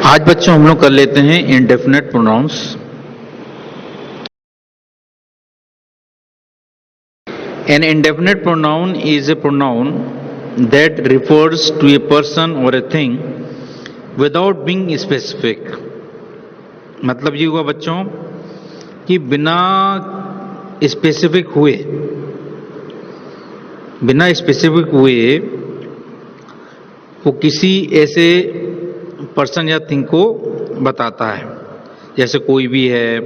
आज बच्चों हम लोग कर लेते हैं indefinite pronouns. An indefinite pronoun is a pronoun that refers to a person or a thing without being specific। मतलब ये हुआ बच्चों कि बिना स्पेसिफिक हुए वो किसी ऐसे पर्सन या थिंग को बताता है, जैसे कोई भी है,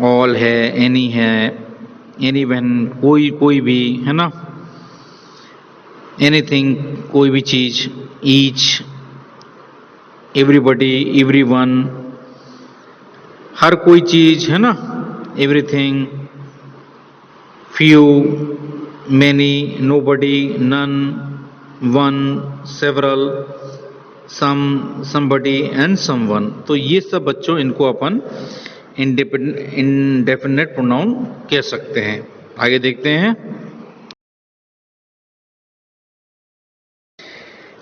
ऑल है, एनी है, एनी वन, कोई भी है ना, एनीथिंग, कोई भी चीज, ईच, एवरीबॉडी, एवरीवन, हर कोई चीज है ना, everything, few, many, nobody, none, one, several, some, somebody and someone. तो ये सब बच्चों इनको अपन इंडेफिनेट प्रोनाउन कह सकते हैं। आगे देखते हैं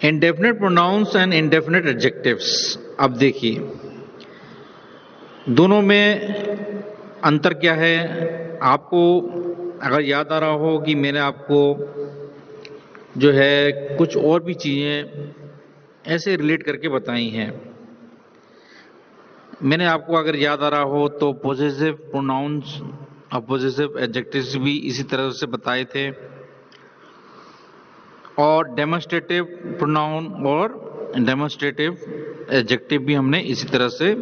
indefinite pronouns and indefinite adjectives. अब देखिए दोनों में अंतर क्या है। आपको अगर याद आ रहा हो कि मैंने आपको जो है कुछ और भी चीजें ऐसे रिलेट करके बताई हैं। मैंने आपको अगर याद आ रहा हो तो पोजेसिव प्रोनाउंस और पोजेसिव एडजेक्टिव्स भी इसी तरह से बताए थे, और डेमोन्स्ट्रेटिव प्रोनाउन और डेमोन्स्ट्रेटिव एडजेक्टिव भी हमने इसी तरह से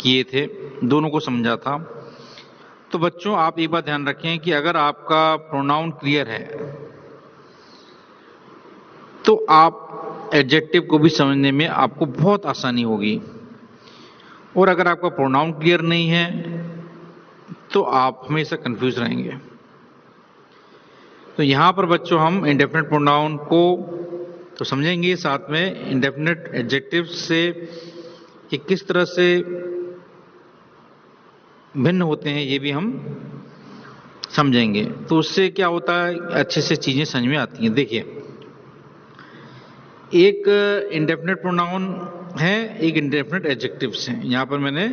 किए थे, दोनों को समझा था। तो बच्चों आप एक बात ध्यान रखें कि अगर आपका प्रोनाउन क्लियर है तो आप एडजेक्टिव को भी समझने में आपको बहुत आसानी होगी, और अगर आपका प्रोनाउन क्लियर नहीं है तो आप हमेशा कंफ्यूज रहेंगे। तो यहां पर बच्चों हम इंडेफिनेट प्रोनाउन को तो समझेंगे, साथ में इंडेफिनेट एडजेक्टिव से कि किस तरह से भिन्न होते हैं ये भी हम समझेंगे। तो उससे क्या होता है, अच्छे से चीजें समझ में आती हैं। देखिए एक इंडेफिनेट प्रोनाउन है, एक इंडेफिनेट एडजेक्टिव्स हैं। यहां पर मैंने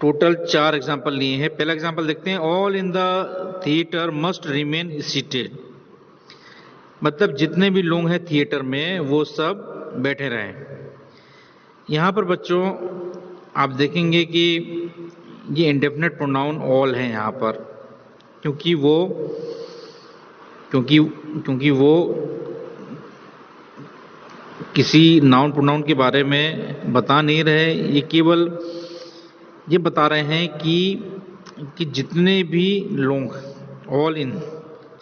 टोटल 4 एग्जांपल लिए हैं। पहला एग्जांपल देखते हैं, all in the theatre must remain seated. मतलब जितने भी लोग हैं थिएटर में वो सब बैठे रहें। यहां पर बच्चों आप देखेंगे कि ये इंडेफिनेट प्रोनाउन ऑल है यहां पर, क्योंकि वो किसी नाउन प्रोनाउन के बारे में बता नहीं रहे, ये केवल ये बता रहे हैं कि जितने भी लोग, ऑल इन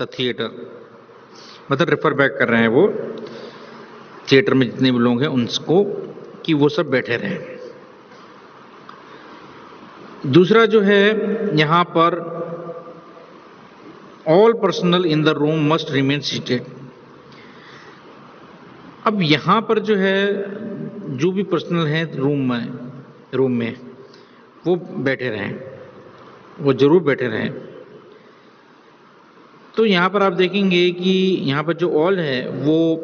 द थिएटर, मतलब रेफर बैक कर रहे हैं वो थिएटर में जितने भी लोग हैं उनको, कि वो सब बैठे रहें। दूसरा जो है यहां पर all personal in the room must remain seated. अब यहां पर जो है जो भी पर्सनल है रूम में वो बैठे रहें, वो जरूर बैठे रहें। तो यहां पर आप देखेंगे कि यहां पर जो ऑल है वो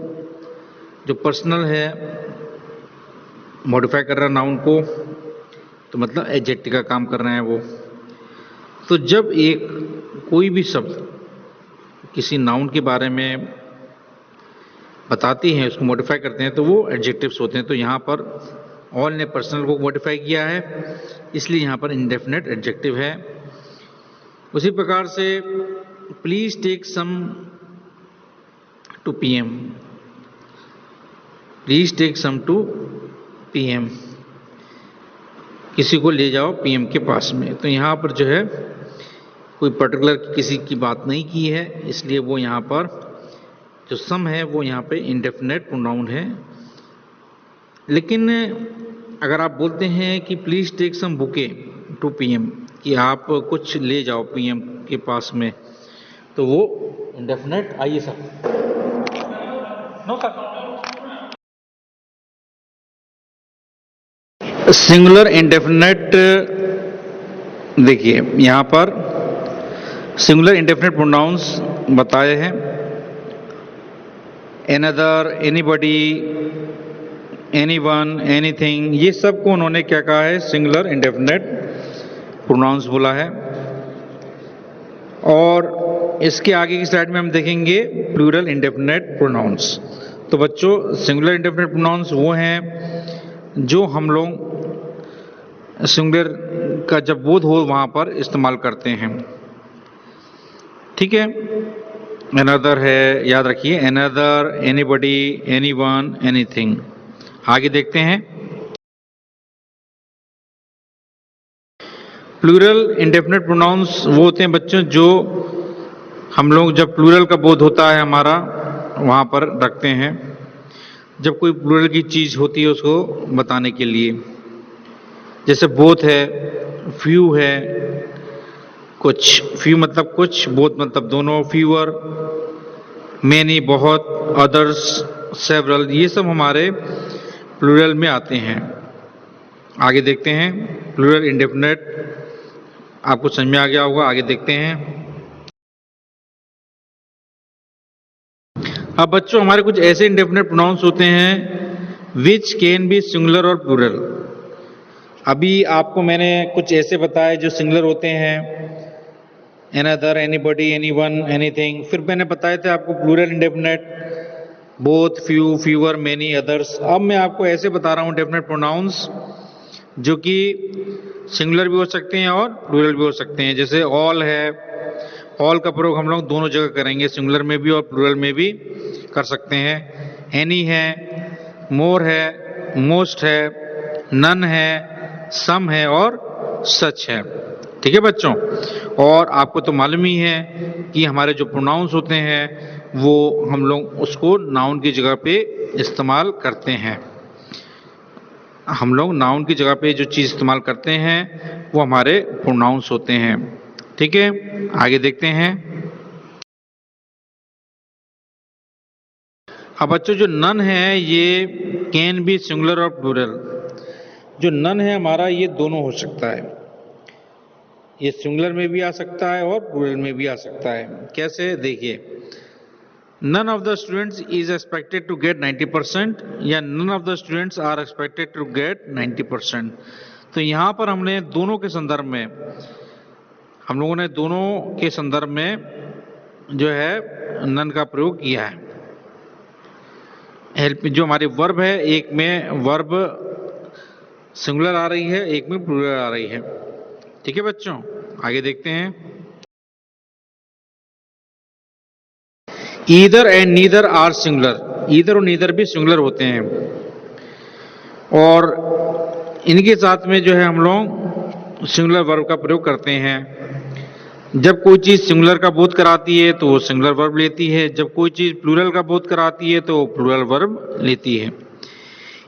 जो पर्सनल है मॉडिफाई कर रहा है नाउन को, तो मतलब एडजेक्टिव का काम कर रहे हैं वो। तो जब एक कोई भी शब्द किसी नाउन के बारे में बताती हैं, उसको मॉडिफाई करते हैं, तो वो एडजेक्टिव्स होते हैं। तो यहां पर ऑल ने पर्सनल को मॉडिफाई किया है, इसलिए यहां पर इंडेफिनेट एडजेक्टिव है। उसी प्रकार से please take some to PM, please take some to PM, किसी को ले जाओ पीएम के पास में। तो यहां पर जो है कोई पर्टिकुलर किसी की बात नहीं की है, इसलिए वो यहां पर जो सम है वो यहां पे इंडेफिनेट प्रोनाउन है। लेकिन अगर आप बोलते हैं कि please take some bouquet to PM, कि आप कुछ ले जाओ पीएम के पास में, तो वो इंडेफिनेट। आइए sir, no sir. Singular indefinite, देखिए यहां पर सिंगुलर इंडेफिनेट प्रोनाउंस बताए हैं, another, anybody, एनीवन, एनीथिंग, ये सब को उन्होंने क्या कहा है, सिंगुलर इंडेफिनेट प्रोनाउंस बोला है। और इसके आगे की स्लाइड में हम देखेंगे प्लूरल इंडेफिनेट प्रोनाउंस। तो बच्चों, सिंगुलर इंडेफिनेट प्रोनाउंस वो हैं जो हम लोग सिंगुलर का जब बोध हो वहां पर इस्तेमाल करते हैं। ठीक है, अनदर है, याद रखिए, अनदर, एनीबॉडी, एनीवन, एनीथिंग। आगे देखते हैं। प्लूरल इंडेफिनेट प्रोनाउंस वो होते हैं बच्चों जो हम लोग जब प्लूरल का बोध होता है हमारा वहां पर रखते हैं, जब कोई प्लूरल की चीज होती है उसको बताने के लिए। जैसे बोथ है, फ्यू है, कुछ, फ्यू मतलब कुछ, बोथ मतलब दोनों, फ्यूअर, मेनी बहुत, अदर्स, सेवरल, ये सब हमारे प्लूरल में आते हैं। आगे देखते हैं प्लूरल इंडेफिनेट, आपको समझ में आ गया होगा। आगे देखते हैं। अब बच्चों, हमारे कुछ ऐसे इंडेफिनेट प्रोनाउंस होते हैं विच कैन बी सिंगुलर और प्लूरल। अभी आपको मैंने कुछ ऐसे बताए जो सिंगुलर होते हैं, अनदर, एनीबॉडी, एनीवन, एनीथिंग। फिर मैंने बताए थे आपको plural indefinite, both, few, fewer, many, others. अब मैं आपको ऐसे बता रहा हूं इंडेफिनेट प्रोनाउंस जो कि सिंगुलर भी हो सकते हैं और प्लूरल भी हो सकते हैं। जैसे ऑल है, ऑल का प्रयोग हम लोग दोनों जगह करेंगे, सिंगुलर में भी और प्लूरल में भी कर सकते हैं। एनी है, मोर है, मोस्ट है, नन है, सम है और सच है। ठीक है बच्चों, और आपको तो मालूम ही है कि हमारे जो प्रोनाउंस होते हैं वो हम लोग उसको नाउन की जगह पे इस्तेमाल करते हैं। हम लोग नाउन की जगह पे जो चीज इस्तेमाल करते हैं वो हमारे प्रोनाउंस होते हैं। ठीक है, आगे देखते हैं। अब बच्चों, जो नन है ये कैन बी सिंगुलर और प्लूरल। जो नन है हमारा ये दोनों हो सकता है, ये सिंगुलर में भी आ सकता है और प्लूरल में भी आ सकता है। कैसे, देखिए, none of the students is expected to get 90% या none of the students are expected to get 90%। तो यहां पर हमने दोनों के संदर्भ में, हम लोगों ने दोनों के संदर्भ में जो है नन का प्रयोग किया है। हेल्प जो हमारी वर्ब है, एक में वर्ब सिंगुलर आ रही है, एक में प्लूरल आ रही है। ठीक है बच्चों, आगे देखते हैं। Either and neither are singular, either और नीदर भी सिंगुलर होते हैं। और इनके साथ में जो है हम लोग सिंगुलर वर्ब का प्रयोग करते हैं। जब कोई चीज सिंगुलर का बोध कराती है तो वो सिंगुलर वर्ब लेती है, जब कोई चीज प्लूरल का बोध कराती है तो प्लूरल वर्ब लेती है।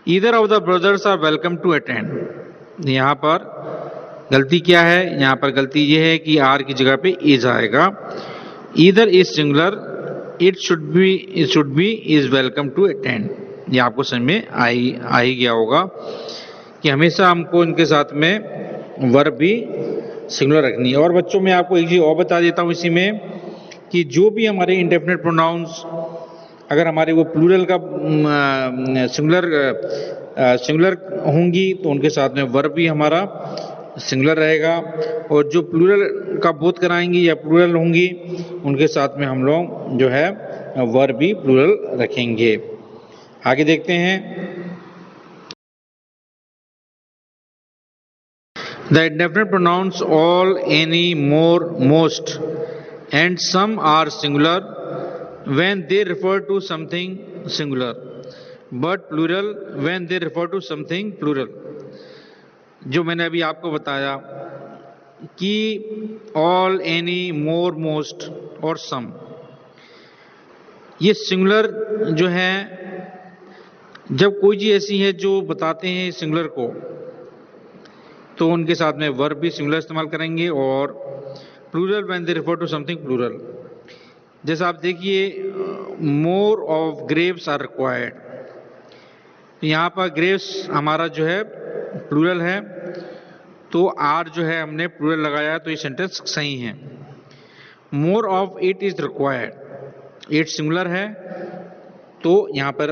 Either of the brothers are welcome to attend. यहाँ पर गलती क्या है, यहाँ पर गलती ये है कि आर की जगह पे इज आएगा। Either is singular, it should be is welcome to attend. ये आपको समझ में आ ही गया होगा कि हमेशा हमको इनके साथ में वर्ब भी सिंगुलर रखनी है। और बच्चों, मैं आपको एक चीज और बता देता हूं इसी में कि जो भी हमारे इंडेफिनेट प्रोनाउंस अगर हमारे वो प्लूरल का सिंगुलर होंगी तो उनके साथ में वर्ब भी हमारा सिंगुलर रहेगा, और जो प्लूरल का बोध कराएंगी या प्लूरल होंगी उनके साथ में हम लोग जो है वर्ब भी प्लूरल रखेंगे। आगे देखते हैं। The indefinite pronouns all, any, more, most and some are singular when they refer to something singular, but plural when they refer to something plural। जो मैंने अभी आपको बताया कि all, any, more, most और some, ये सिंगुलर जो है, जब कोई चीज ऐसी है जो बताते हैं सिंगुलर को तो उनके साथ में वर्ब भी सिंगुलर इस्तेमाल करेंगे, और plural when they refer to something plural. जैसे आप देखिए, more of graves are required. यहाँ पर ग्रेव्स हमारा जो है प्लूरल है, तो आर जो है हमने प्लूरल लगाया, तो ये सेंटेंस सही है। More of it is required, it singular है तो यहाँ पर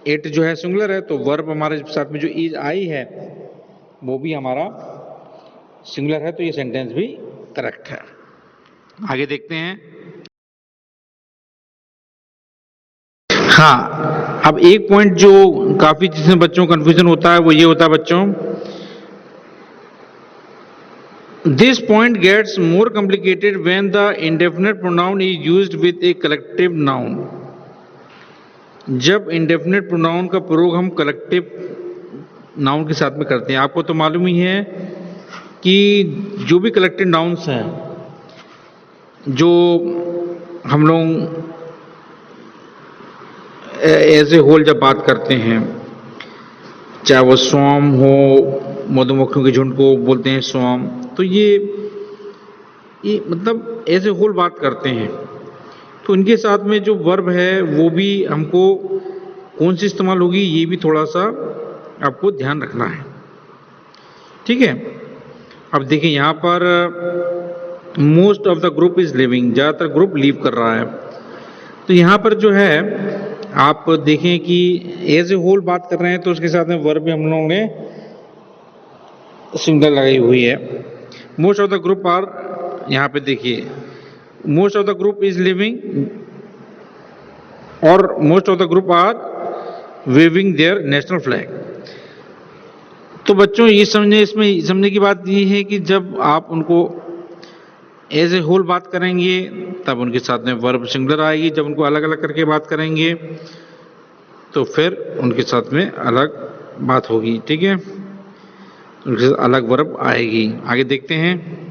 इट जो है सिंगुलर है, तो वर्ब हमारे साथ में जो इज आई है वो भी हमारा सिंगुलर है, तो ये सेंटेंस भी करेक्ट है। आगे देखते हैं। हाँ, अब एक पॉइंट जो काफी जिसमें बच्चों को कंफ्यूजन होता है वो ये होता है बच्चों, this point gets more complicated when the indefinite pronoun is used with a collective noun. जब इंडेफिनिट प्रोनाउन का प्रयोग हम कलेक्टिव नाउन के साथ में करते हैं, आपको तो मालूम ही है कि जो भी कलेक्टिव नाउन्स हैं, जो हम लोग एज ए होल जब बात करते हैं, चाहे वो स्वाम हो, मधुमक्खियों के झुंड को बोलते हैं स्वाम, तो ये मतलब एज ए होल बात करते हैं, तो इनके साथ में जो वर्ब है वो भी हमको कौन सी इस्तेमाल होगी ये भी थोड़ा सा आपको ध्यान रखना है, ठीक है। अब देखिए यहाँ पर most of the group is living, ज़्यादातर ग्रुप लीव कर रहा है, तो यहाँ पर जो है आप देखें कि एज ए होल बात कर रहे हैं, तो उसके साथ में वर्ब भी हम लोगों ने सिंगल लगाई हुई है। Most of the group are, यहाँ पे देखिए most of the group is living और most of the group are waving their national flag. तो बच्चों ये समझने की बात ये है कि जब आप उनको एज ए होल बात करेंगे तब उनके साथ में वर्ब सिंगुलर आएगी, जब उनको अलग अलग करके बात करेंगे तो फिर उनके साथ में अलग बात होगी, ठीक है, उनके साथ अलग वर्ब आएगी। आगे देखते हैं।